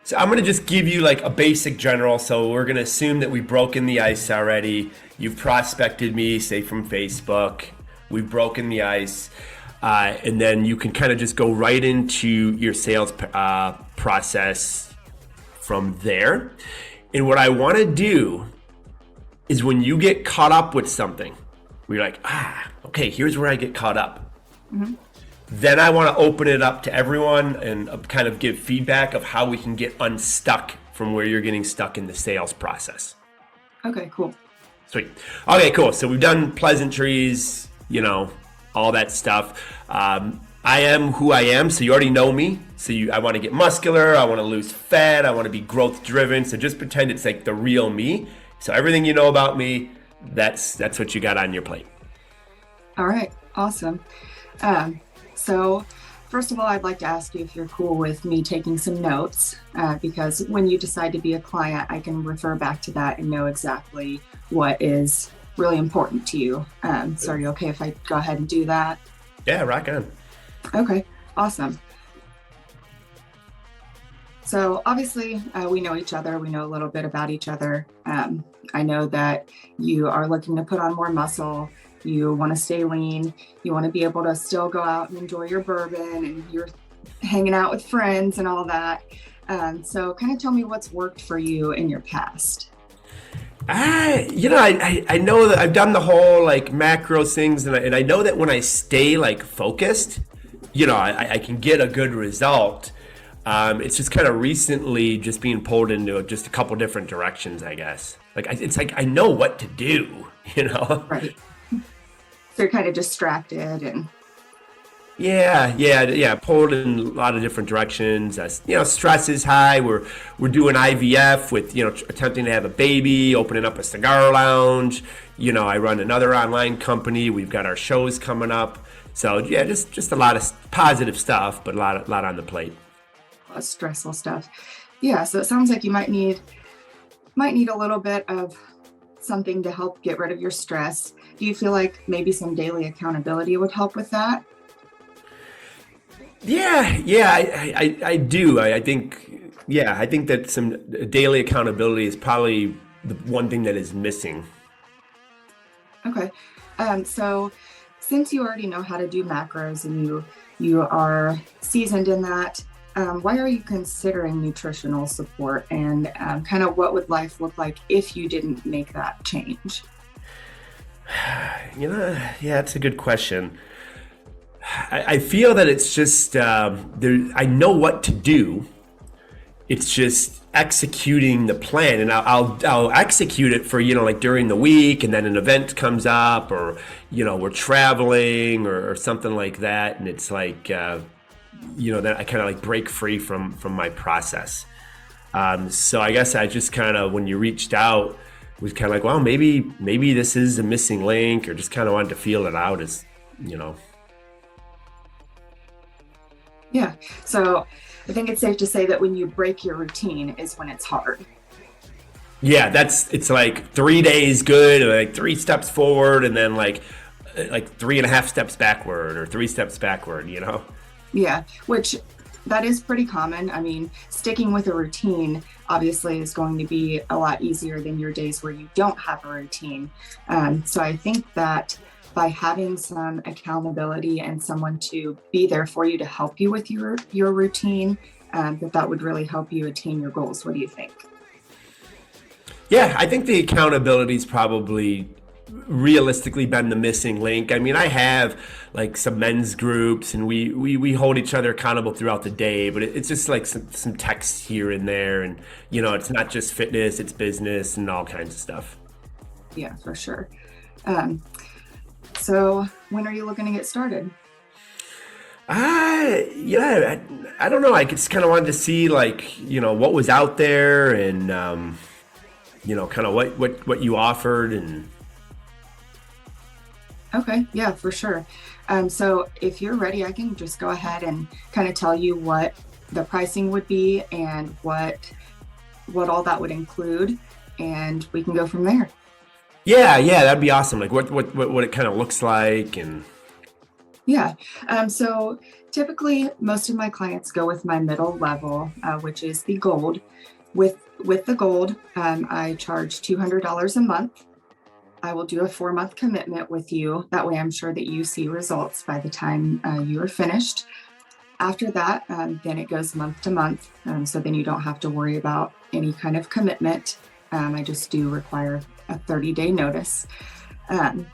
So I'm going to just give you like a basic general. So we're going to assume that we've broken the ice already. You've prospected me, say from Facebook. We've broken the ice. And then you can kind of just go right into your sales process from there. And what I want to do is when you get caught up with something, we're like, okay, here's where I get caught up. Mm-hmm. Then I want to open it up to everyone and kind of give feedback of how we can get unstuck from where you're getting stuck in the sales process. Okay, cool. Sweet. Okay, cool. So we've done pleasantries, all that stuff. I am who I am, so you already know me. So I want to get muscular, I want to lose fat, I want to be growth driven. So just pretend it's like the real me. So everything you know about me, that's what you got on your plate. All right, awesome. So first of all, I'd like to ask you if you're cool with me taking some notes, because when you decide to be a client, I can refer back to that and know exactly what is really important to you. So are you okay if I go ahead and do that? Yeah, rock on. Okay, awesome. So obviously we know each other. We know a little bit about each other. I know that you are looking to put on more muscle. You want to stay lean. You want to be able to still go out and enjoy your bourbon and you're hanging out with friends and all that. So kind of tell me what's worked for you in your past. I know that I've done the whole like macro things and I know that when I stay like focused, I can get a good result. It's just kind of recently just being pulled into just a couple different directions, I guess. It's like I know what to do, Right. So you're kind of distracted and Yeah, pulled in a lot of different directions. Stress is high. We're doing IVF with attempting to have a baby, opening up a cigar lounge. I run another online company. We've got our shows coming up. So yeah, just a lot of positive stuff, but a lot on the plate. stressful stuff. Yeah, so it sounds like you might need a little bit of something to help get rid of your stress. Do you feel like maybe some daily accountability would help with that? Yeah, I do. I think that some daily accountability is probably the one thing that is missing. Okay. So since you already know how to do macros and you are seasoned in that, why are you considering nutritional support and kind of what would life look like if you didn't make that change? Yeah, that's a good question. I feel that it's just I know what to do. It's just executing the plan, and I'll execute it for like during the week, and then an event comes up, or we're traveling or something like that, and it's like then I kind of like break free from my process. So I guess I just kind of, when you reached out, was kind of like, well, maybe this is a missing link, or just kind of wanted to feel it out as. Yeah. So I think it's safe to say that when you break your routine is when it's hard. Yeah, it's like 3 days good, or like 3 steps forward, and then like 3.5 steps backward, or 3 steps backward. Yeah, which that is pretty common. I mean, sticking with a routine obviously is going to be a lot easier than your days where you don't have a routine. So I think that by having some accountability and someone to be there for you to help you with your routine, that would really help you attain your goals. What do you think? Yeah, I think the accountability's probably realistically been the missing link. I mean, I have like some men's groups, and we hold each other accountable throughout the day, but it's just like some text here and there, and it's not just fitness, it's business and all kinds of stuff. Yeah, for sure. So when are you looking to get started? I don't know. I just kind of wanted to see what was out there, and kind of what you offered. And Okay, yeah, for sure. So if you're ready, I can just go ahead and kind of tell you what the pricing would be and what all that would include, and we can go from there. yeah, that'd be awesome. Like what it kind of looks like. And Yeah. So typically, most of my clients go with my middle level, which is the gold. With the gold, I charge $200 a month. I will do a 4-month commitment with you. That way, I'm sure that you see results by the time you are finished. After that, then it goes month to month. So then you don't have to worry about any kind of commitment. I just do require a 30-day notice. Um,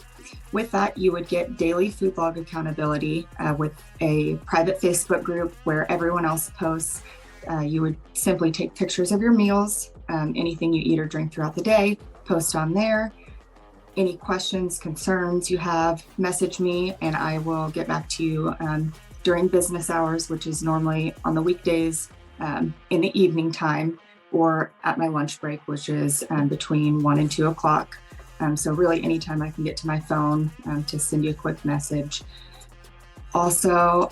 with that, you would get daily food log accountability with a private Facebook group where everyone else posts. You would simply take pictures of your meals, anything you eat or drink throughout the day, post on there. Any questions, concerns you have, message me and I will get back to you during business hours, which is normally on the weekdays in the evening time, or at my lunch break, which is between 1 and 2 o'clock. So really anytime I can get to my phone to send you a quick message. Also,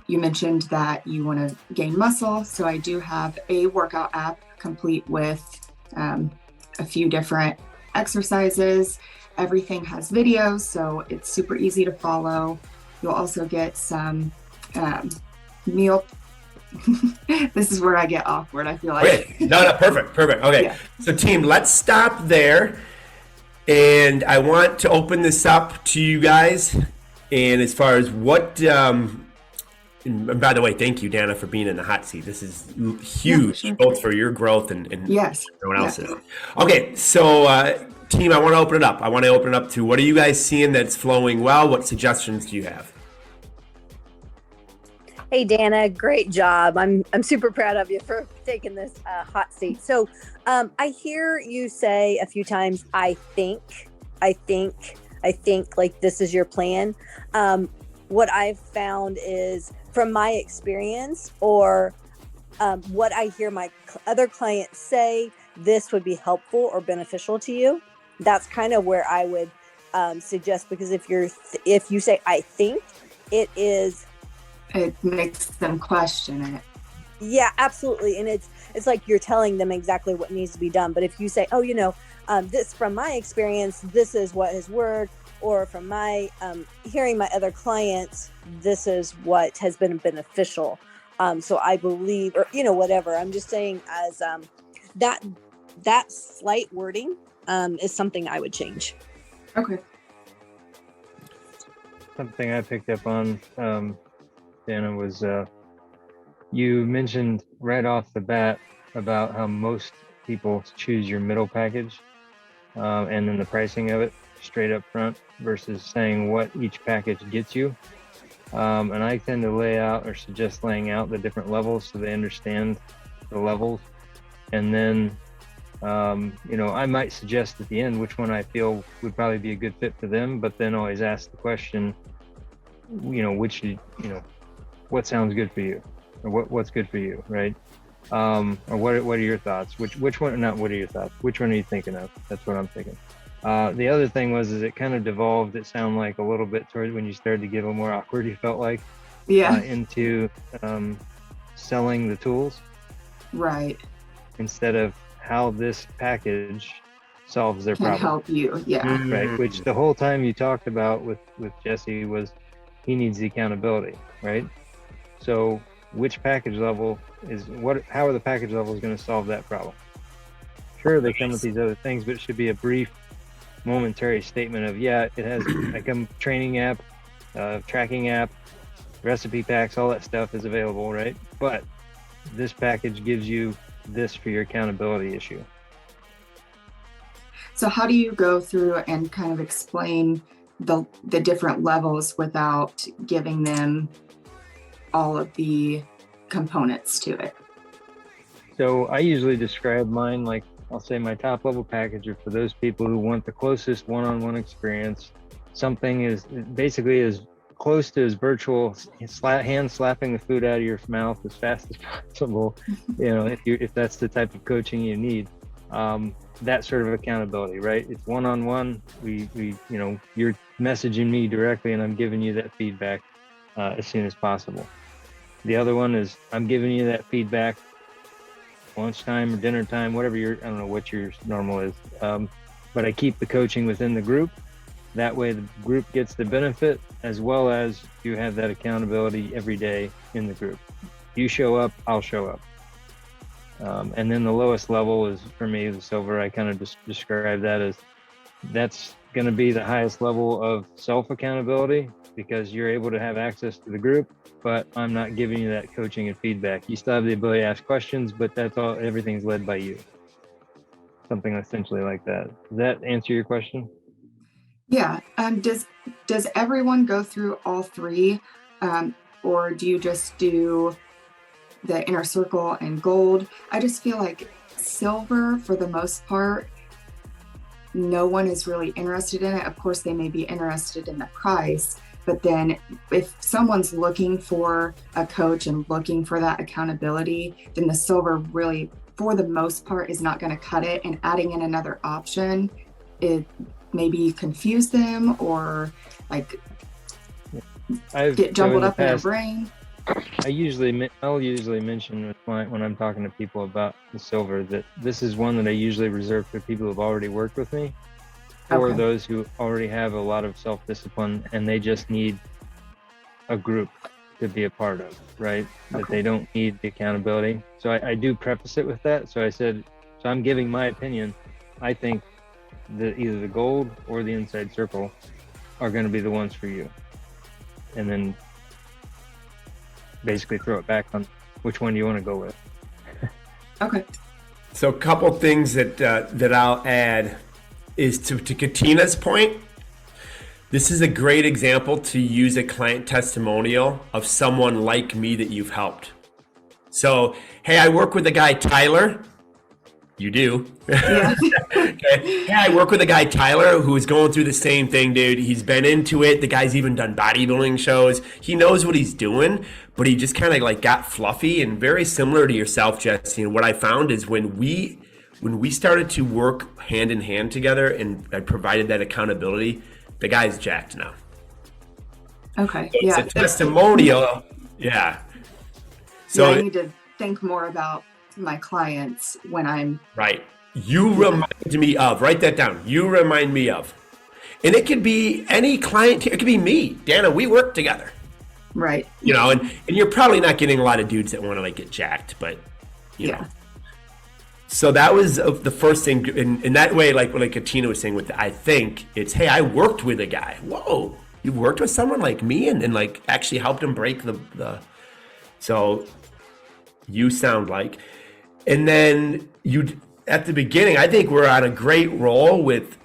you mentioned that you want to gain muscle. So I do have a workout app complete with a few different exercises. Everything has videos, so it's super easy to follow. You'll also get some meal. This is where I get awkward, I feel like. Okay. No, perfect. Okay. Yeah. So team, let's stop there. And I want to open this up to you guys. And as far as what, and by the way, thank you, Dana, for being in the hot seat. This is huge, sure. both for your growth and Yes. everyone else's. Okay, so team, I want to open it up. I want to open it up to what are you guys seeing that's flowing well? What suggestions do you have? Hey Dana, great job. I'm super proud of you for taking this hot seat. So I hear you say a few times, I think, like this is your plan. What I've found is from my experience or what I hear my other clients say, this would be helpful or beneficial to you. That's kind of where I would suggest, because if you say, I think, it makes them question it. Yeah, absolutely. And it's like you're telling them exactly what needs to be done. But if you say, oh, this from my experience, this is what has worked, or from my hearing my other clients, this is what has been beneficial. So I believe, or, whatever. I'm just saying as that slight wording is something I would change. Okay. Something I picked up on, Dana, was you mentioned right off the bat about how most people choose your middle package and then the pricing of it straight up front versus saying what each package gets you. And I tend to lay out or suggest laying out the different levels so they understand the levels. And then, I might suggest at the end which one I feel would probably be a good fit for them, but then always ask the question, what sounds good for you, or what's good for you, right? Or what are your thoughts? Which one? Not what are your thoughts? Which one are you thinking of? That's what I'm thinking. The other thing is it kind of devolved. It sounded like a little bit toward when you started to get a little more awkward. You felt like, into selling the tools, Right. instead of how this package solves their Can problem. help you. Yeah. Right, which the whole time you talked about with Jesse was he needs the accountability, right? So which package level how are the package levels going to solve that problem? Sure, they come with these other things, but it should be a brief momentary statement of, it has like a training app, tracking app, recipe packs, all that stuff is available, right? But this package gives you this for your accountability issue. So how do you go through and kind of explain the different levels without giving them all of the components to it? So I usually describe mine like, I'll say my top level package are for those people who want the closest one-on-one experience. Something is basically as close to as virtual, hand slapping the food out of your mouth as fast as possible. If that's the type of coaching you need, that sort of accountability, right? It's one-on-one. You're messaging me directly and I'm giving you that feedback as soon as possible. The other one is I'm giving you that feedback lunchtime or dinner time, whatever I don't know what your normal is. But I keep the coaching within the group. That way the group gets the benefit as well as you have that accountability every day in the group. You show up, I'll show up. And then the lowest level is, for me, the silver. I kind of just describe that as that's going to be the highest level of self accountability, because you're able to have access to the group, but I'm not giving you that coaching and feedback. You still have the ability to ask questions, but that's all, everything's led by you. Something essentially like that. Does that answer your question? Yeah. Does everyone go through all three, or do you just do the inner circle and gold? I just feel like silver, for the most part, no one is really interested in it. Of course, they may be interested in the price, but then if someone's looking for a coach and looking for that accountability, then the silver really, for the most part, is not going to cut it. And adding in another option, it maybe confuse them, or like get jumbled up in their brain. I'll usually mention when I'm talking to people about the silver that this is one that I usually reserve for people who've already worked with me, or those who already have a lot of self-discipline and they just need a group to be a part of, right? That they don't need the accountability. So I do preface it with that. So I said, so I'm giving my opinion. I think that either the gold or the inside circle are going to be the ones for you. And then basically throw it back on which one do you want to go with. Okay. So a couple things that I'll add is to Katina's point. This is a great example to use a client testimonial of someone like me that you've helped. So, hey, I work with a guy, Tyler. You do. Yeah. Okay. Yeah, I work with a guy, Tyler, who is going through the same thing, dude. He's been into it. The guy's even done bodybuilding shows. He knows what he's doing, but he just kind of like got fluffy, and very similar to yourself, Jesse. And what I found is when we started to work hand in hand together and I provided that accountability, the guy's jacked now. Okay. So it's a testimonial. Yeah. So I need to think more about my clients when I'm right. You remind me of, write that down. You remind me of. And it could be any client, it could be me. Dana, we work together. right. You know, and you're probably not getting a lot of dudes that want to like get jacked, but you know. So that was the first thing. In that way, like Katina was saying with the, I think it's, hey, I worked with a guy. Whoa, you worked with someone like me and like actually helped him break the so you sound like. And then you, at the beginning, I think we're on a great roll with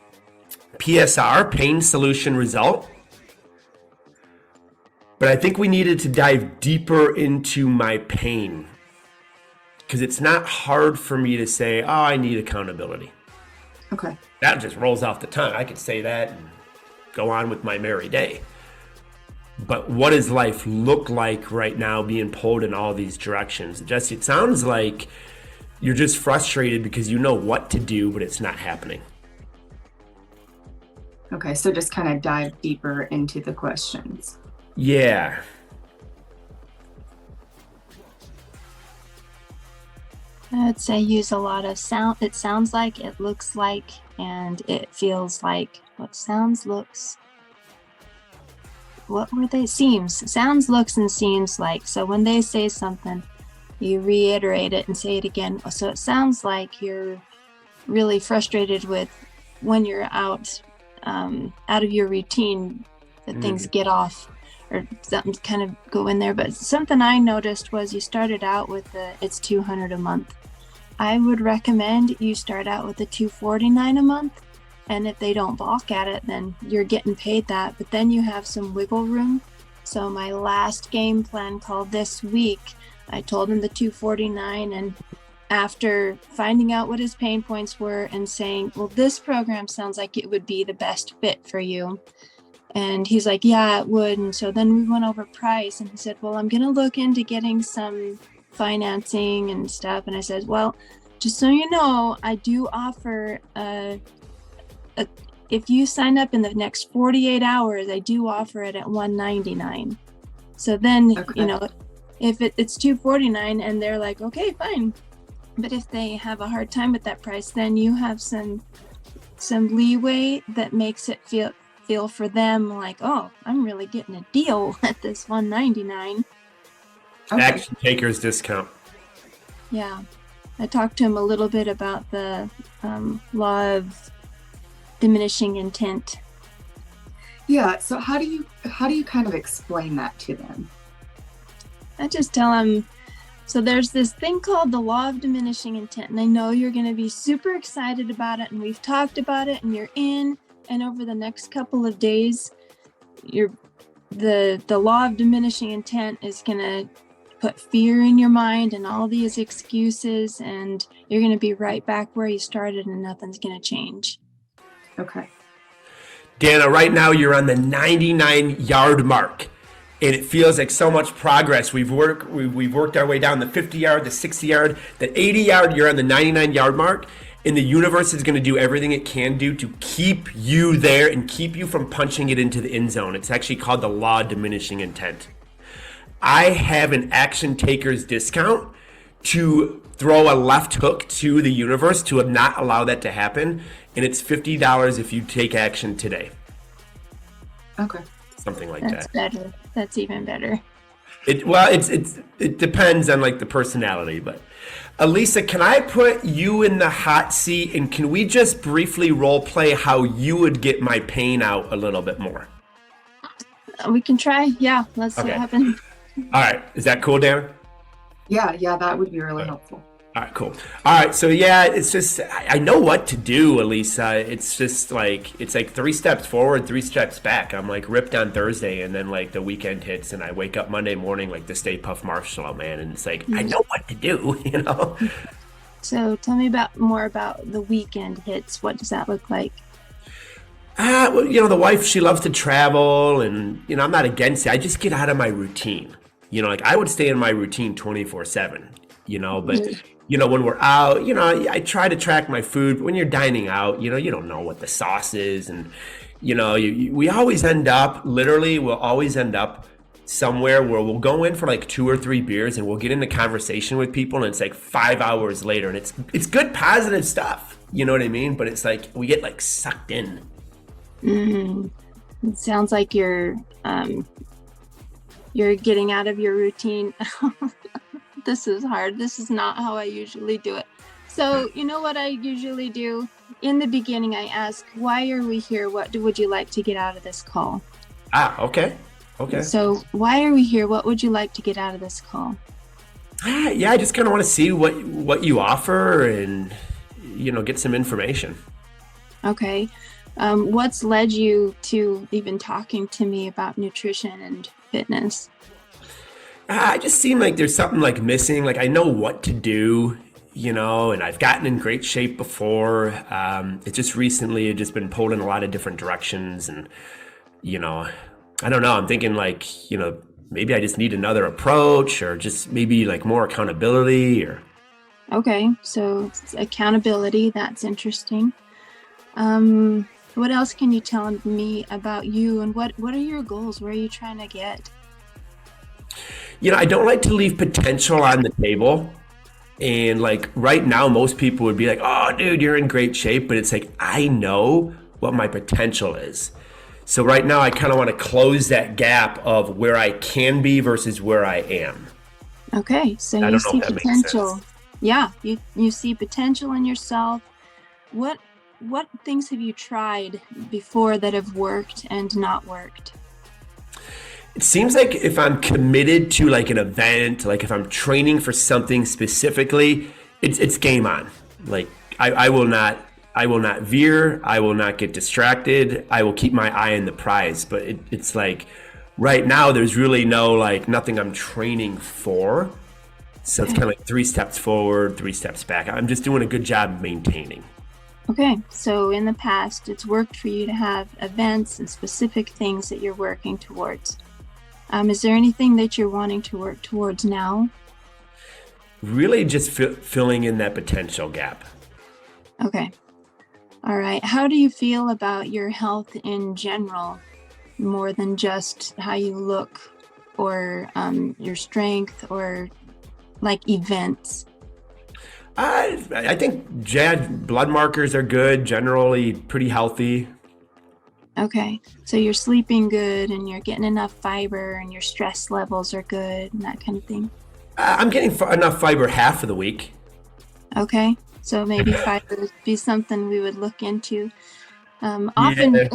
PSR, pain solution result. But I think we needed to dive deeper into my pain, because it's not hard for me to say, oh, I need accountability. Okay. That just rolls off the tongue. I could say that and go on with my merry day. But what does life look like right now being pulled in all these directions? Jesse, it sounds like you're just frustrated because you know what to do, but it's not happening. Okay. So just kind of dive deeper into the questions. Yeah. I'd say use a lot of sound. It sounds like, it looks like, and it feels like. What sounds, looks. What were they? Seems. Sounds, looks, and seems like. So when they say something, you reiterate it and say it again. So it sounds like you're really frustrated with when you're out of your routine, that things get off or something kind of go in there. But something I noticed was you started out with it's $200 a month. I would recommend you start out with the $249 a month. And if they don't balk at it, then you're getting paid that. But then you have some wiggle room. So my last game plan called this week, I told him the $249, and after finding out what his pain points were and saying, well, this program sounds like it would be the best fit for you. And he's like, yeah, it would. And so then we went over price, and he said, well, I'm going to look into getting some financing and stuff. And I said, well, just so you know, I do offer if you sign up in the next 48 hours, I do offer it at $199. So then, you know, if it's $249 and they're like, okay, fine. But if they have a hard time with that price, then you have some leeway that makes it feel feel for them like, oh, I'm really getting a deal at this $199. Okay. Action takers discount. Yeah. I talked to him a little bit about the law of diminishing intent. Yeah. So how do you kind of explain that to them? I just tell him, so there's this thing called the law of diminishing intent, and I know you're going to be super excited about it, and we've talked about it, and you're in, and over the next couple of days, the law of diminishing intent is going to put fear in your mind and all these excuses, and you're going to be right back where you started, and nothing's going to change. Okay. Dana, right now you're on the 99-yard mark, and it feels like so much progress. We've worked our way down the 50-yard, the 60-yard, the 80-yard. You're on the 99-yard mark, and the universe is going to do everything it can do to keep you there and keep you from punching it into the end zone. It's actually called the law of diminishing intent. I have an action takers discount to throw a left hook to the universe to not allow that to happen, and it's $50 if you take action today. Okay. Something like That's that. better. That's even better. It depends on like the personality, but Elisa, can I put you in the hot seat, and can we just briefly role play how you would get my pain out a little bit more? We can try. Yeah, let's see Okay. what happens. All right, is that cool, Dana? Yeah, that would be really helpful. All right, cool. All right, so yeah, it's just I know what to do, Elisa. It's just like it's like 3 steps forward, 3 steps back. I'm like ripped on Thursday, and then like the weekend hits, and I wake up Monday morning like the Stay Puft Marshmallow Man, and it's like I know what to do, you know. So tell me more about the weekend hits. What does that look like? Well, you know, the wife, she loves to travel, and you know, I'm not against it. I just get out of my routine. You know, like I would stay in my routine 24/7. You know, but you know, when we're out, you know, I try to track my food. But when you're dining out, you know, you don't know what the sauce is, and you know, we always end up, literally, we'll always end up somewhere where we'll go in for like 2 or 3 beers, and we'll get into conversation with people, and it's like 5 hours later, and it's good, positive stuff. You know what I mean? But it's like we get like sucked in. It sounds like you're getting out of your routine. This is hard. This is not how I usually do it. So you know what I usually do? In the beginning, I ask, why are we here? Would you like to get out of this call? Okay. So why are we here? What would you like to get out of this call? Yeah, I just kind of want to see what you offer, and you know, get some information. Okay. What's led you to even talking to me about nutrition and fitness? I just seem like there's something like missing. Like I know what to do, you know, and I've gotten in great shape before. It just recently had just been pulled in a lot of different directions, and you know, I don't know. I'm thinking like, you know, maybe I just need another approach, or just maybe like more accountability, or. Okay, so it's accountability. That's interesting. What else can you tell me about you, and what are your goals? Where are you trying to get? You know, I don't like to leave potential on the table. And like right now, most people would be like, oh, dude, you're in great shape. But it's like, I know what my potential is. So right now, I kind of want to close that gap of where I can be versus where I am. Okay, so you see potential. Yeah, you see potential in yourself. What things have you tried before that have worked and not worked? It seems like if I'm committed to like an event, like if I'm training for something specifically, it's game on. Like I will not veer. I will not get distracted. I will keep my eye on the prize. But it's like right now there's really nothing I'm training for. So it's kind of like 3 steps forward, 3 steps back. I'm just doing a good job maintaining. Okay, so in the past, it's worked for you to have events and specific things that you're working towards. Is there anything that you're wanting to work towards now? Really just filling in that potential gap. Okay. All right. How do you feel about your health in general, more than just how you look or your strength or like events? I think blood markers are good, generally pretty healthy. Okay. So you're sleeping good and you're getting enough fiber and your stress levels are good and that kind of thing. I'm getting enough fiber half of the week. Okay. So maybe fiber would be something we would look into. Often Yeah.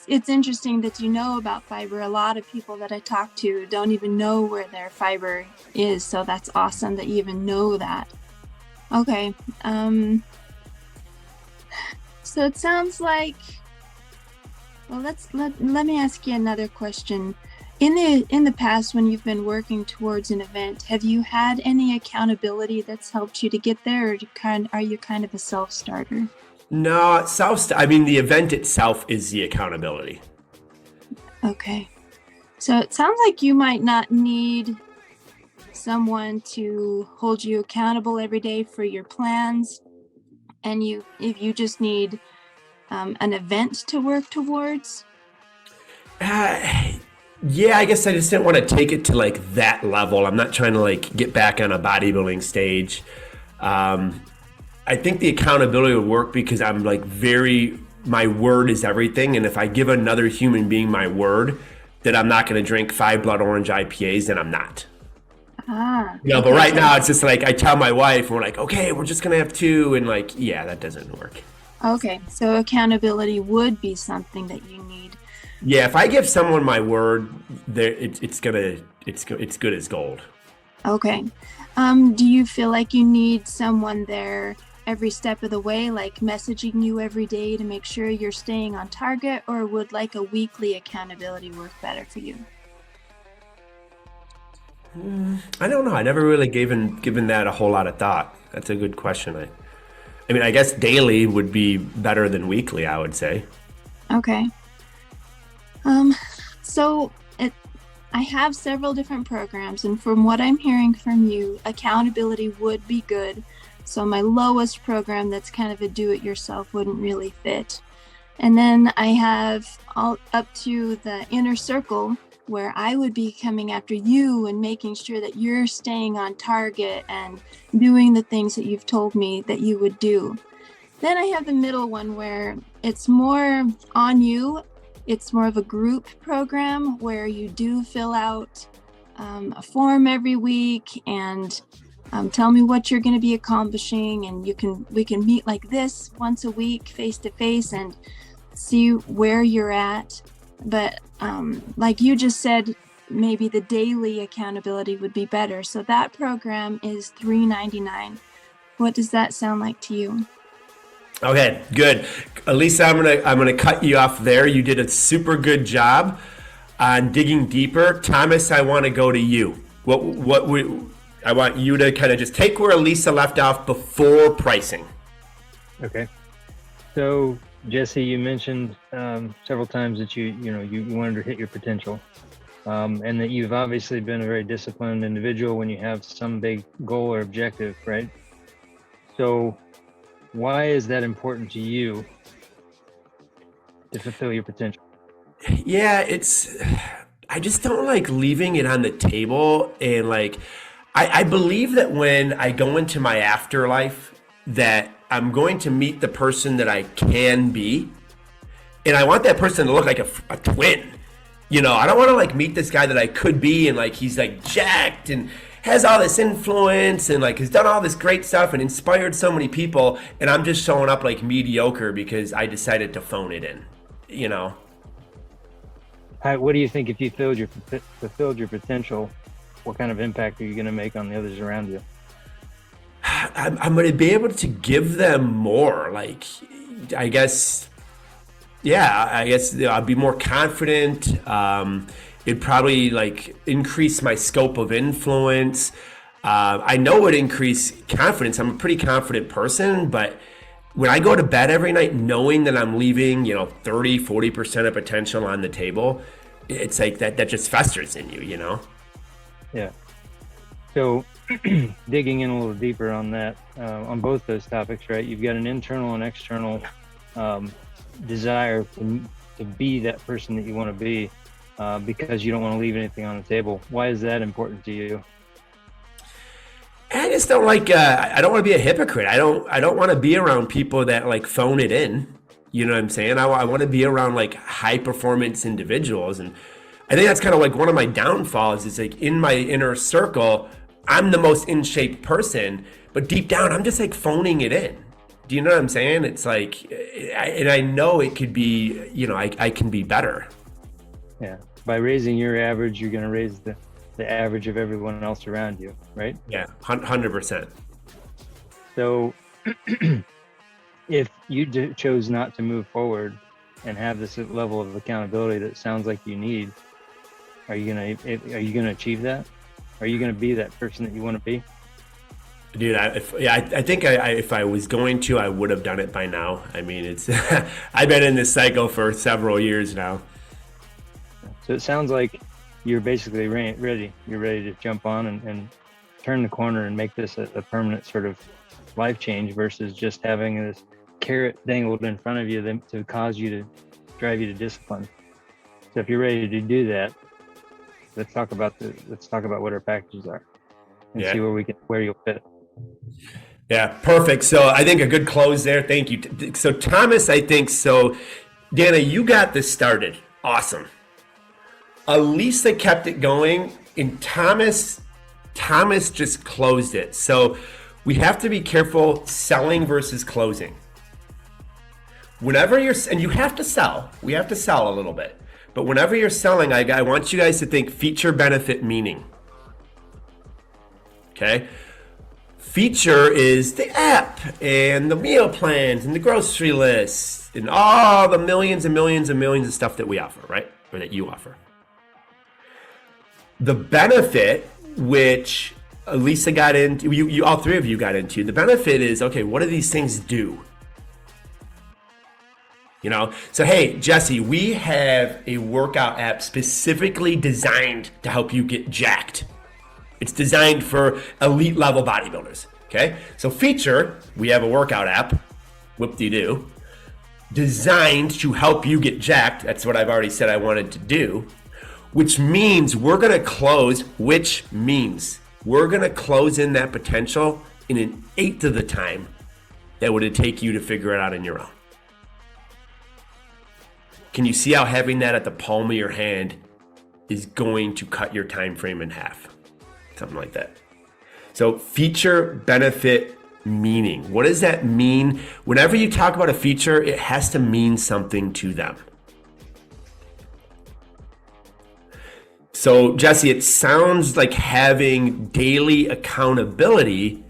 it's interesting that you know about fiber. A lot of people that I talk to don't even know where their fiber is. So that's awesome that you even know that. Okay. So it sounds like, well, let me ask you another question. In the past, when you've been working towards an event, have you had any accountability that's helped you to get there, or are you kind of a self-starter? No, I mean, the event itself is the accountability. Okay. So it sounds like you might not need someone to hold you accountable every day for your plans, and if you just need an event to work towards. Yeah, I guess I just didn't want to take it to like that level. I'm not trying to like get back on a bodybuilding stage. I think the accountability would work because I'm like my word is everything. And if I give another human being my word that I'm not going to drink 5 blood orange IPAs, then I'm not. But right now it's just like I tell my wife, and we're like, okay, we're just going to have 2. And like, yeah, that doesn't work. Okay. So accountability would be something that you need. Yeah, if I give someone my word, it's good as gold. Okay. Do you feel like you need someone there every step of the way, like messaging you every day to make sure you're staying on target, or would like a weekly accountability work better for you? I don't know. I never really given that a whole lot of thought. That's a good question. I mean, I guess daily would be better than weekly, I would say. Okay. So I have several different programs, and from what I'm hearing from you, accountability would be good. So my lowest program that's kind of a do-it-yourself wouldn't really fit. And then I have all up to the inner circle where I would be coming after you and making sure that you're staying on target and doing the things that you've told me that you would do. Then I have the middle one where it's more on you. It's more of a group program where you do fill out a form every week and tell me what you're going to be accomplishing, and we can meet like this once a week face to face and see where you're at. But like you just said, maybe the daily accountability would be better. So that program is $3.99. What does that sound like to you? Okay, good. Elisa, I'm gonna cut you off there. You did a super good job on digging deeper. Thomas, I want to go to you. I want you to kind of just take where Elisa left off before pricing. Okay. So Jesse, you mentioned several times that you wanted to hit your potential, and that you've obviously been a very disciplined individual when you have some big goal or objective, right? So why is that important to you to fulfill your potential? Yeah, I just don't like leaving it on the table. And like, I believe that when I go into my afterlife, that I'm going to meet the person that I can be. And I want that person to look like a twin. I don't want to like meet this guy that I could be, and like he's like jacked and has all this influence and like has done all this great stuff and inspired so many people, and I'm just showing up like mediocre because I decided to phone it in. What do you think, if you fulfilled your potential, what kind of impact are you going to make on the others around you? I'm going to be able to give them more. Like, I guess I'd be more confident. It'd probably like increase my scope of influence. I know it would increase confidence. I'm a pretty confident person, but when I go to bed every night knowing that I'm leaving, 30, 40% of potential on the table, it's like that just festers in you. Yeah. So digging in a little deeper on that, on both those topics, right? You've got an internal and external desire to be that person that you want to be, because you don't want to leave anything on the table. Why is that important to you? I just don't like. I don't want to be a hypocrite. I don't want to be around people that like phone it in. You know what I'm saying? I want to be around like high performance individuals. And I think that's kind of like one of my downfalls is like in my inner circle, I'm the most in shape person, but deep down, I'm just like phoning it in. Do you know what I'm saying? It's like, and I know it could be, you know, I can be better. Yeah. By raising your average, you're going to raise the average of everyone else around you, right? Yeah, 100%. So if you chose not to move forward and have this level of accountability that sounds like you need, are you gonna achieve that? Are you gonna be that person that you want to be? Dude, I think if I was going to, I would have done it by now. I mean, it's I've been in this cycle for several years now. So it sounds like you're basically ready. You're ready to jump on and turn the corner and make this a permanent sort of life change versus just having this carrot dangled in front of you to cause you to drive you to discipline. So if you're ready to do that, let's talk about what our packages are and see where you'll fit. Yeah, perfect. So I think a good close there. Thank you. So Thomas, I think so. Dana, you got this started. Awesome. Elisa kept it going, and Thomas just closed it. So we have to be careful selling versus closing. Whenever and you have to sell. We have to sell a little bit. But whenever you're selling, I want you guys to think feature, benefit, meaning. Okay? Feature is the app and the meal plans and the grocery list and all the millions and millions and millions of stuff that we offer, right? Or that you offer. The benefit, which Lisa got into, you all three of you got into, the benefit is, okay, what do these things do? You know, so hey, Jesse, we have a workout app specifically designed to help you get jacked. It's designed for elite level bodybuilders, okay? So feature, we have a workout app, whoop-de-doo, designed to help you get jacked. That's what I've already said I wanted to do, which means we're gonna close in that potential in an 1/8 of the time that would take you to figure it out on your own. Can you see how having that at the palm of your hand is going to cut your time frame in half? Something like that. So feature, benefit, meaning. What does that mean? Whenever you talk about a feature, it has to mean something to them. So Jesse, it sounds like having daily accountability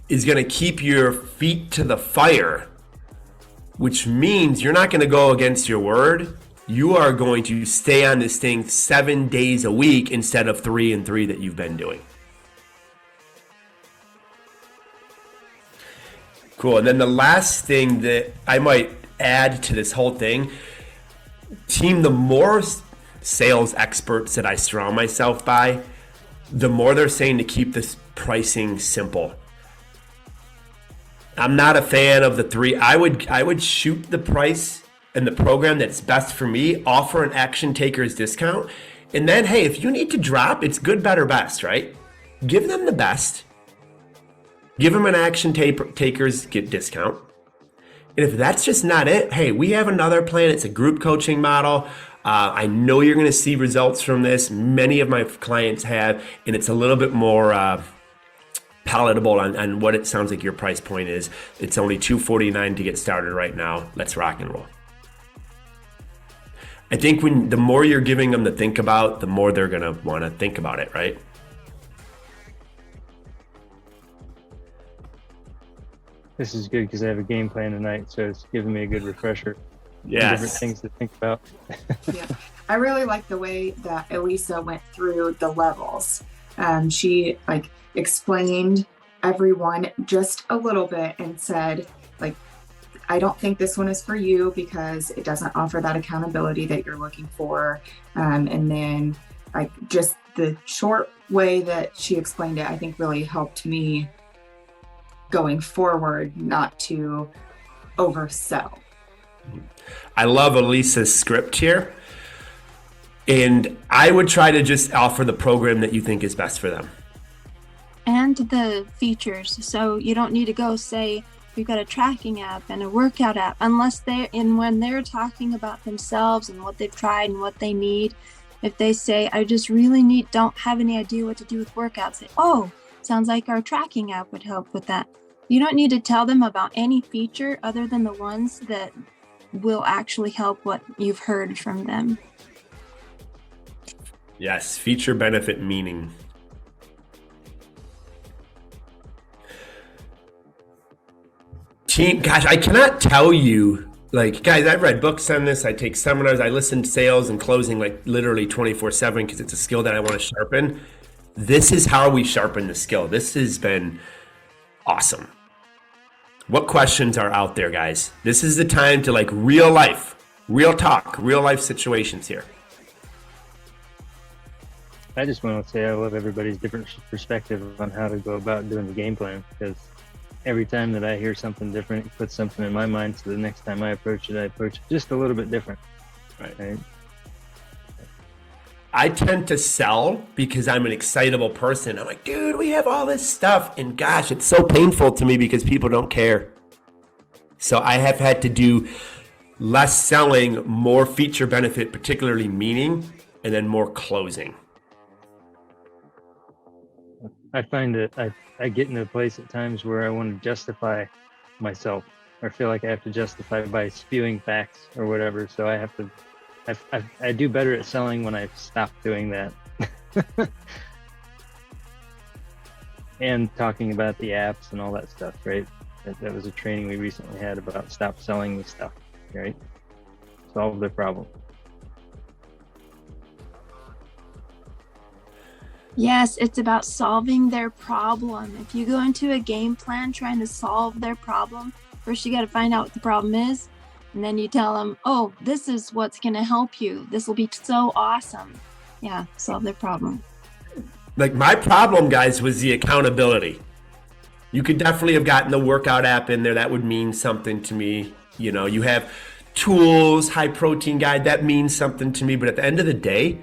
is going to keep your feet to the fire, which means you're not going to go against your word. You are going to stay on this thing 7 days a week instead of 3 and 3 that you've been doing. Cool. And then the last thing that I might add to this whole thing, team, the more sales experts that I surround myself by, the more they're saying to keep this pricing simple. I'm not a fan of the 3. I would shoot the price and the program that's best for me, offer an action taker's discount, and then, hey, if you need to drop, it's good, better, best, right? Give them the best. Give them an action taker's get discount. And if that's just not it, hey, we have another plan. It's a group coaching model. I know you're going to see results from this. Many of my clients have, and it's a little bit more palatable on what it sounds like your price point is. It's only $249 to get started right now. Let's rock and roll. I think the more you're giving them to think about, the more they're going to want to think about it, right? This is good because I have a game plan tonight, so it's giving me a good refresher. Yes. Different things to think about. Yeah, I really like the way that Elisa went through the levels. She explained everyone just a little bit and said, I don't think this one is for you because it doesn't offer that accountability that you're looking for. And then just the short way that she explained it, I think really helped me going forward, not to oversell. I love Elisa's script here. And I would try to just offer the program that you think is best for them. And the features. So you don't need to go say, we've got a tracking app and a workout app, unless when they're talking about themselves and what they've tried and what they need. If they say, I just really don't have any idea what to do with workouts, say, oh, sounds like our tracking app would help with that. You don't need to tell them about any feature other than the ones that will actually help what you've heard from them. Yes, feature, benefit, meaning. Team, gosh, I cannot tell you, like, guys, I've read books on this. I take seminars. I listen to sales and closing like literally 24/7 because it's a skill that I want to sharpen. This is how we sharpen the skill. This has been awesome. What questions are out there, guys? This is the time to like real life, real talk, real life situations here. I just want to say I love everybody's different perspective on how to go about doing the game plan, because every time that I hear something different, it puts something in my mind. So the next time I approach it just a little bit different. Right? I tend to sell because I'm an excitable person. I'm like, dude, we have all this stuff. And gosh, it's so painful to me because people don't care. So I have had to do less selling, more feature benefit, particularly meaning, and then more closing. I find that I get into a place at times where I want to justify myself, or feel like I have to justify by spewing facts or whatever. So I do better at selling when I've stopped doing that. And talking about the apps and all that stuff, right? That was a training we recently had about stop selling the stuff, right? Solve the problem. Yes, it's about solving their problem. If you go into a game plan trying to solve their problem, first you got to find out what the problem is, and then you tell them, oh, this is what's going to help you. This will be so awesome. Yeah, solve their problem. Like my problem, guys, was the accountability. You could definitely have gotten the workout app in there. That would mean something to me. You know, you have tools, high protein guide, that means something to me. But at the end of the day,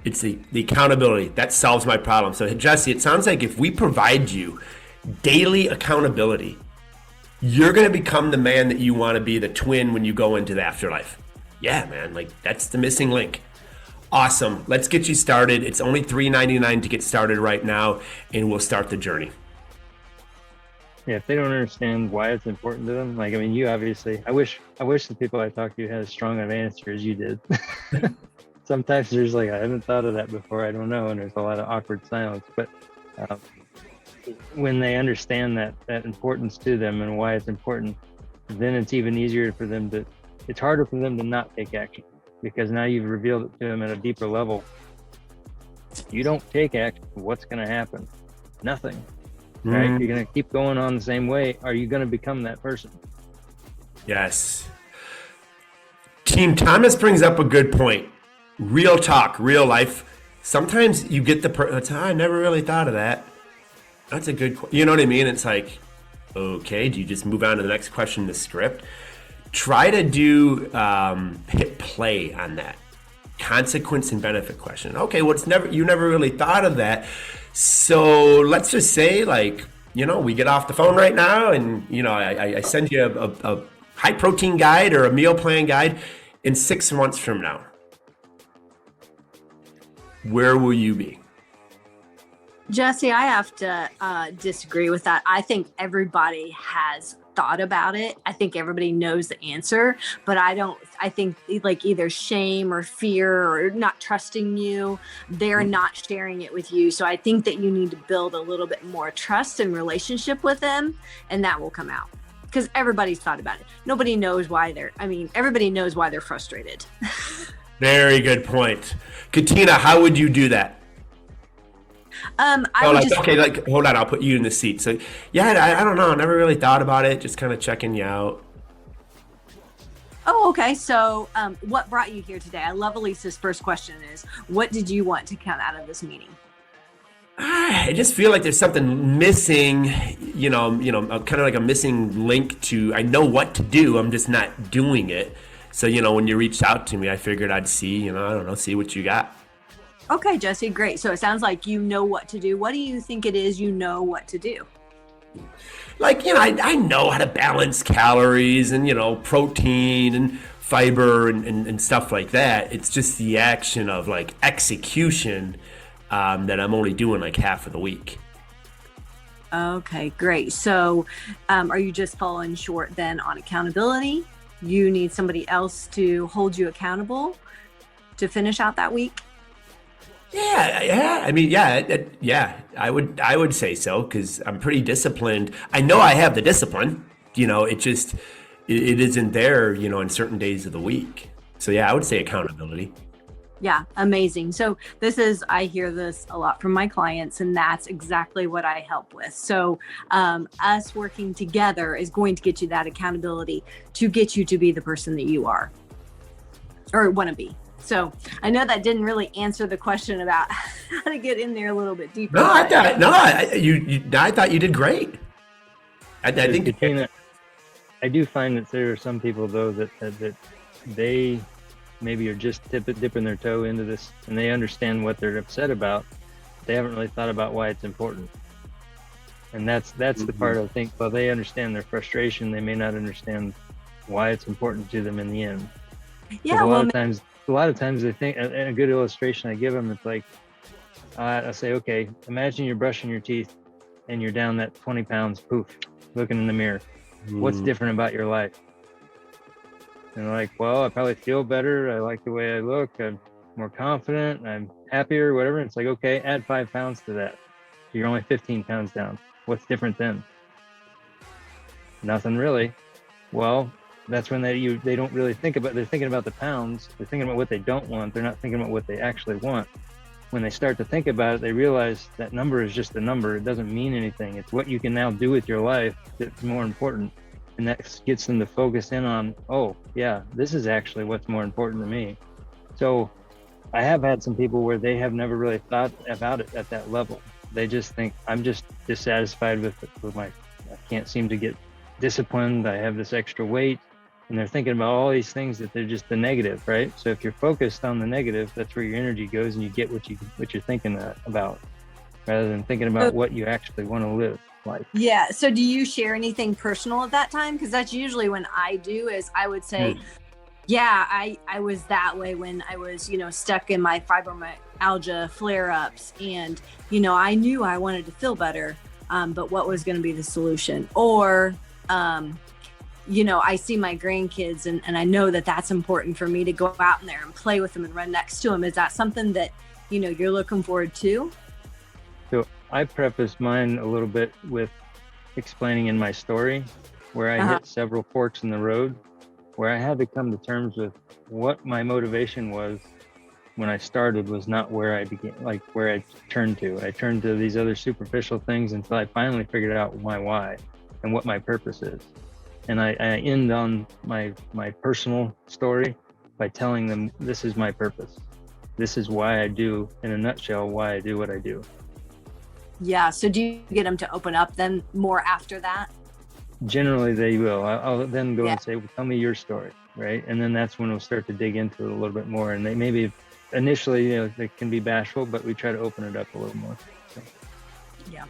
it's the accountability that solves my problem. So Jesse, it sounds like if we provide you daily accountability, you're going to become the man that you want to be, the twin when you go into the afterlife. Yeah, man, like that's the missing link. Awesome. Let's get you started. It's only $3.99 to get started right now, and we'll start the journey. Yeah, if they don't understand why it's important to them, like, I mean, you obviously, I wish the people I talked to had as strong of an answer as you did. Sometimes there's like, I haven't thought of that before, I don't know, and there's a lot of awkward silence. But when they understand that importance to them and why it's important, then it's even easier for them it's harder for them to not take action, because now you've revealed it to them at a deeper level. You don't take action, what's going to happen? Nothing, right? You're going to keep going on the same way. Are you going to become that person? Yes. Team, Thomas brings up a good point. Real talk, real life. Sometimes you get I never really thought of that. That's a good, you know what I mean? It's like, okay, do you just move on to the next question in the script? Try to do hit play on that consequence and benefit question. Okay, well, you never really thought of that. So let's just say, like, you know, we get off the phone right now, and you know, I send you a high protein guide or a meal plan guide. In 6 months from now, where will you be? Jesse, I have to disagree with that. I think everybody has thought about it. I think everybody knows the answer, but I think like either shame or fear or not trusting you, they're not sharing it with you. So I think that you need to build a little bit more trust and relationship with them, and that will come out. Because everybody's thought about it. Nobody knows why everybody knows why they're frustrated. Very good point. Katina, how would you do that? Hold on, I'll put you in the seat. So, yeah, I don't know. I never really thought about it. Just kind of checking you out. Oh, okay. So what brought you here today? I love Elisa's first question is, what did you want to come out of this meeting? I just feel like there's something missing, you know, kind of like a missing link to, I know what to do. I'm just not doing it. So, you know, when you reached out to me, I figured I'd see what you got. Okay, Jesse, great. So it sounds like you know what to do. What do you think it is you know what to do? Like, I know how to balance calories and, protein and fiber and stuff like that. It's just the action of like execution that I'm only doing like half of the week. Okay, great. So, are you just falling short then on accountability? You need somebody else to hold you accountable to finish out that week? Yeah. I mean, yeah. I would say so because I'm pretty disciplined. I know I have the discipline. It just it isn't there. In certain days of the week. So yeah, I would say accountability. Yeah, amazing. So I hear this a lot from my clients, and that's exactly what I help with. So us working together is going to get you that accountability to get you to be the person that you are or want to be. So I know that didn't really answer the question about how to get in there a little bit deeper. No, I thought you did great. I think Katrina, I do find that there are some people though that they maybe are just dipping their toe into this, and they understand what they're upset about. They haven't really thought about why it's important, and that's the part I think. Well, they understand their frustration. They may not understand why it's important to them in the end. Yeah, a lot of times they think, and a good illustration I give them, it's like I say, okay, imagine you're brushing your teeth and you're down that 20 pounds, poof, looking in the mirror. What's different about your life? And they're like, well, I probably feel better. I like the way I look. I'm more confident. I'm happier, whatever. It's like, okay, add 5 pounds to that. You're only 15 pounds down. What's different then? Nothing really. Well, that's when they don't really think about, they're thinking about the pounds. They're thinking about what they don't want. They're not thinking about what they actually want. When they start to think about it, they realize that number is just a number. It doesn't mean anything. It's what you can now do with your life that's more important. And that gets them to focus in on, oh yeah, this is actually what's more important to me. So I have had some people where they have never really thought about it at that level. They just think, I'm just dissatisfied with I can't seem to get disciplined. I have this extra weight, and they're thinking about all these things that they're just the negative, right? So if you're focused on the negative, that's where your energy goes, and you get what you're thinking about, rather than thinking about what you actually want to live like. Yeah. So do you share anything personal at that time? Because that's usually when I do, is I would say, yeah, I was that way when I was, stuck in my fibromyalgia flare-ups, and, I knew I wanted to feel better, but what was going to be the solution? Or, I see my grandkids and I know that that's important for me to go out in there and play with them and run next to them. Is that something that, you're looking forward to? So I preface mine a little bit with explaining in my story where I hit several forks in the road, where I had to come to terms with what my motivation was when I started was not where I began, like where I turned to. I turned to these other superficial things until I finally figured out my why and what my purpose is. And I end on my personal story by telling them, this is my purpose. This is why I do, in a nutshell, why I do what I do. Yeah. So do you get them to open up then more after that? Generally, they will. I'll then go and say, well, tell me your story, right? And then that's when we'll start to dig into it a little bit more. And they maybe initially, they can be bashful, but we try to open it up a little more. So. Yeah.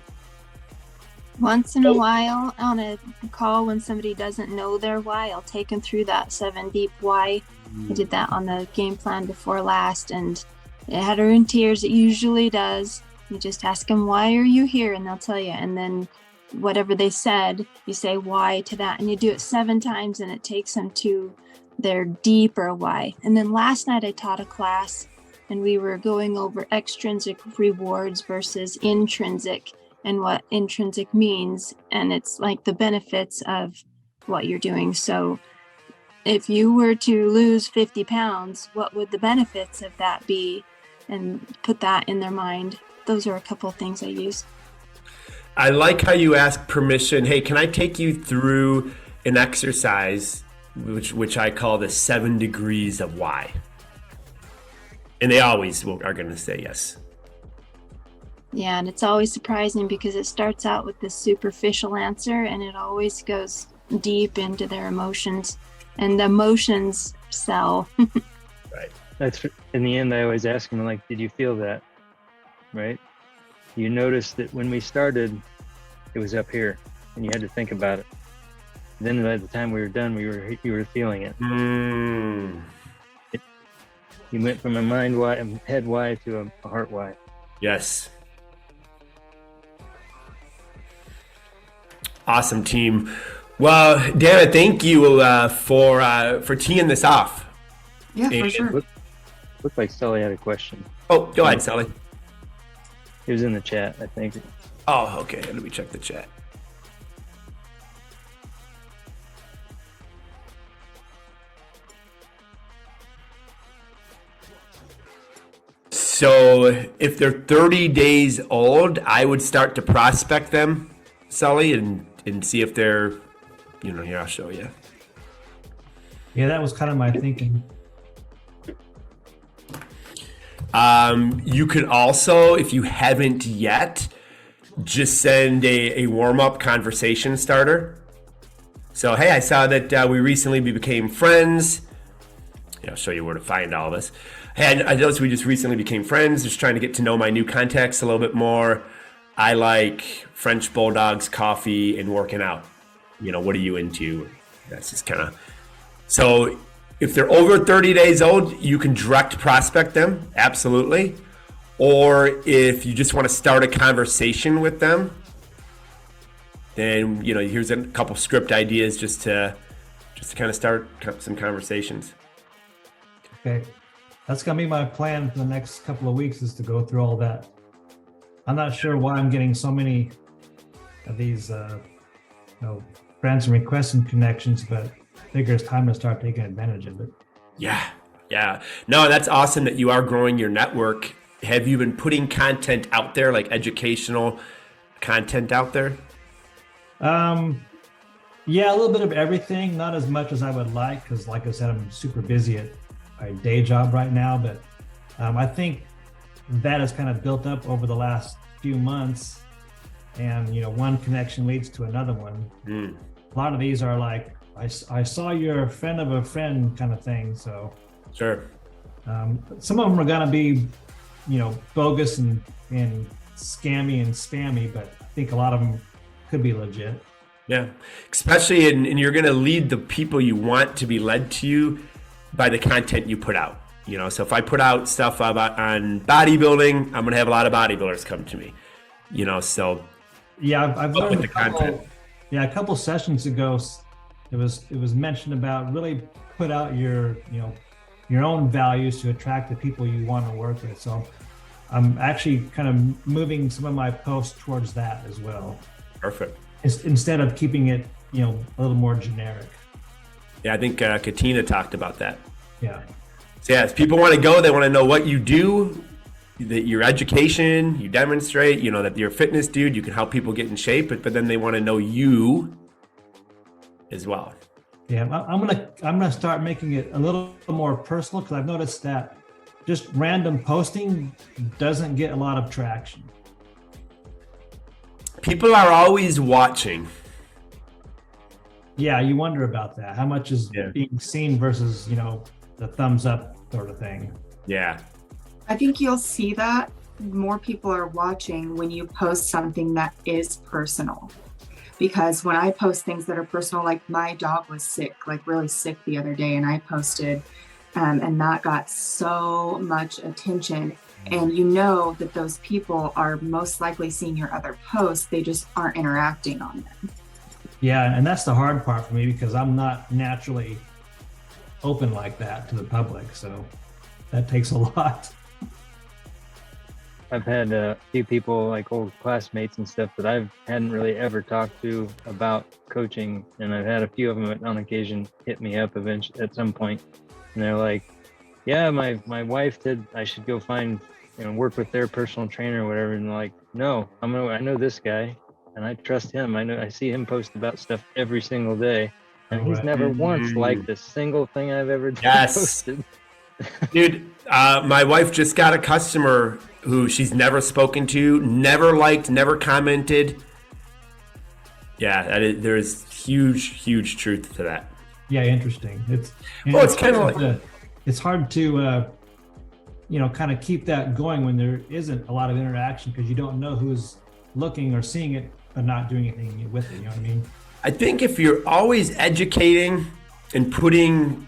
Once in a while on a call when somebody doesn't know their why, I'll take them through that 7 deep why. I did that on the game plan before last, and it had her in tears. It usually does. You just ask them, why are you here? And they'll tell you. And then whatever they said, you say why to that. And you do it 7 times, and it takes them to their deeper why. And then last night I taught a class, and we were going over extrinsic rewards versus intrinsic, and what intrinsic means. And it's like the benefits of what you're doing. So if you were to lose 50 pounds, what would the benefits of that be? And put that in their mind. Those are a couple of things I use. I like how you ask permission. Hey, can I take you through an exercise, which I call the 7 degrees of why? And they always are going to say yes. Yeah, and it's always surprising because it starts out with this superficial answer, and it always goes deep into their emotions, and the emotions sell. Right. That's in the end. I always ask them, like, did you feel that? Right? You notice that when we started, it was up here. and you had to think about it. Then by the time we were done, you were feeling it. You went from a mind why, head why to a heart why. Yes. Awesome, team. Well, Dana, thank you for teeing this off. Yeah, for And- sure. Looked like Sully had a question. Oh, go ahead, Sally. It was in the chat, I think. Oh, okay. Let me check the chat. So if they're 30 days old, I would start to prospect them, Sully, and see if they're, here, I'll show you. Yeah, that was kind of my thinking. You could also, if you haven't yet, just send a warm-up conversation starter. So, hey, I saw that we recently became friends. Yeah, I'll show you where to find all this. Hey, I noticed we just recently became friends, just trying to get to know my new contacts a little bit more. I like French Bulldogs, coffee, and working out. What are you into? That's just kind of... So if they're over 30 days old, you can direct prospect them, absolutely. Or if you just want to start a conversation with them, then, here's a couple script ideas just to kind of start some conversations. Okay. That's going to be my plan for the next couple of weeks, is to go through all that. I'm not sure why I'm getting so many of these friends and requests and connections, but I figure it's time to start taking advantage of it. Yeah. No, that's awesome that you are growing your network. Have you been putting content out there, like educational content out there? Yeah, a little bit of everything, not as much as I would like, because like I said, I'm super busy at my day job right now, but I think that has kind of built up over the last few months, and one connection leads to another one. A lot of these are like, I saw you're a friend of a friend kind of thing. So Sure. Some of them are going to be, bogus and scammy and spammy, but I think a lot of them could be legit. Yeah, especially and you're going to lead the people you want to be led to you by the content you put out. So if I put out stuff about on bodybuilding, I'm going to have a lot of bodybuilders come to me. So yeah, I've with learned the content. a couple sessions ago, it was mentioned about really put out your own values to attract the people you want to work with. So I'm actually kind of moving some of my posts towards that as well. Perfect. Instead of keeping it, a little more generic. Yeah, I think Katina talked about that. Yeah. So yeah, if people want to go, they want to know what you do, that your education, you demonstrate, that you're a fitness dude, you can help people get in shape, but then they want to know you as well. Yeah, I'm gonna start making it a little more personal, because I've noticed that just random posting doesn't get a lot of traction. People are always watching. Yeah, you wonder about that. How much is Yeah. being seen versus, the thumbs up sort of thing. Yeah. I think you'll see that more people are watching when you post something that is personal. Because when I post things that are personal, like my dog was sick, like really sick the other day, and I posted, and that got so much attention. And that those people are most likely seeing your other posts, they just aren't interacting on them. Yeah, and that's the hard part for me, because I'm not naturally open like that to the public. So that takes a lot. I've had a few people, like old classmates and stuff, that I hadn't really ever talked to about coaching, and I've had a few of them on occasion hit me up eventually at some point, and they're like, "Yeah, my wife said I should go find, work with their personal trainer or whatever," and like, "No, I know this guy, and I trust him. I see him post about stuff every single day, and he's Right. never once liked a single thing I've ever Yes. posted." Dude, my wife just got a customer who she's never spoken to, never liked, never commented. Yeah, there's huge truth to that. Yeah, interesting. It's kind of like... it's hard to kind of keep that going when there isn't a lot of interaction, because you don't know who's looking or seeing it but not doing anything with it. You know what I mean? I think if you're always educating and putting,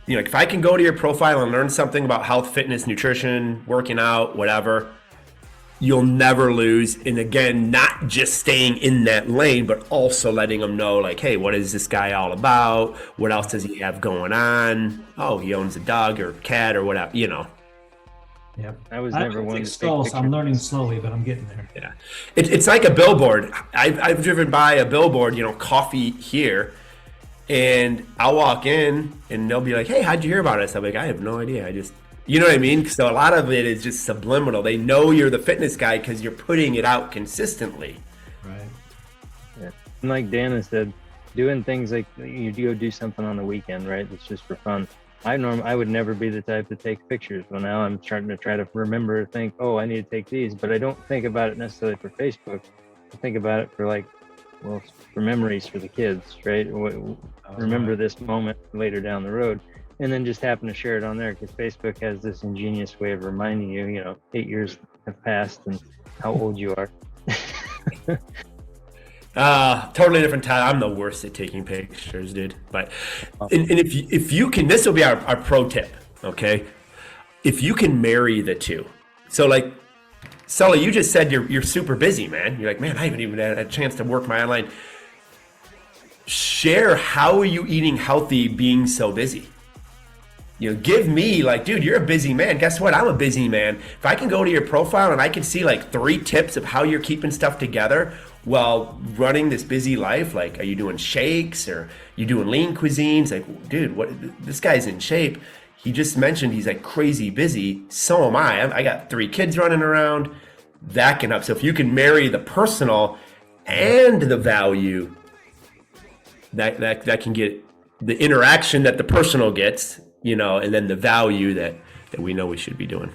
like if I can go to your profile and learn something about health, fitness, nutrition, working out, whatever, you'll never lose. And again, not just staying in that lane, but also letting them know, like, hey, what is this guy all about? What else does he have going on? Oh, he owns a dog or cat or whatever, Yep. I was I never don't one think to take so. I'm pictures. learning slowly, but I'm getting there. Yeah. It's like a billboard. I've driven by a billboard, coffee here, and I'll walk in and they'll be like, hey, how'd you hear about us? I'm like, I have no idea. I just, you know what I mean? So a lot of it is just subliminal. They know you're the fitness guy because you're putting it out consistently. Right. Yeah. And like Dana said, doing things like you go do something on the weekend, right? It's just for fun. I would never be the type to take pictures. Well, now I'm starting to try to remember, think, oh, I need to take these, but I don't think about it necessarily for Facebook. I think about it for for memories for the kids, right? Remember this moment later down the road, and then just happen to share it on there because Facebook has this ingenious way of reminding you, 8 years have passed and how old you are. Totally different time. I'm the worst at taking pictures, dude. But and if you can, this will be our pro tip, okay? If you can marry the two, so like Sully, you just said you're super busy, man. You're like, man, I haven't even had a chance to work my online. Share how are you eating healthy, being so busy. Give me dude, you're a busy man. Guess what? I'm a busy man. If I can go to your profile and I can see 3 tips of how you're keeping stuff together while running this busy life, are you doing shakes or you doing lean cuisines? Dude, this guy's in shape. He just mentioned he's crazy busy. So am I. I got 3 kids running around. That can help. So if you can marry the personal and the value, that can get the interaction that the personal gets, and then the value that we know we should be doing.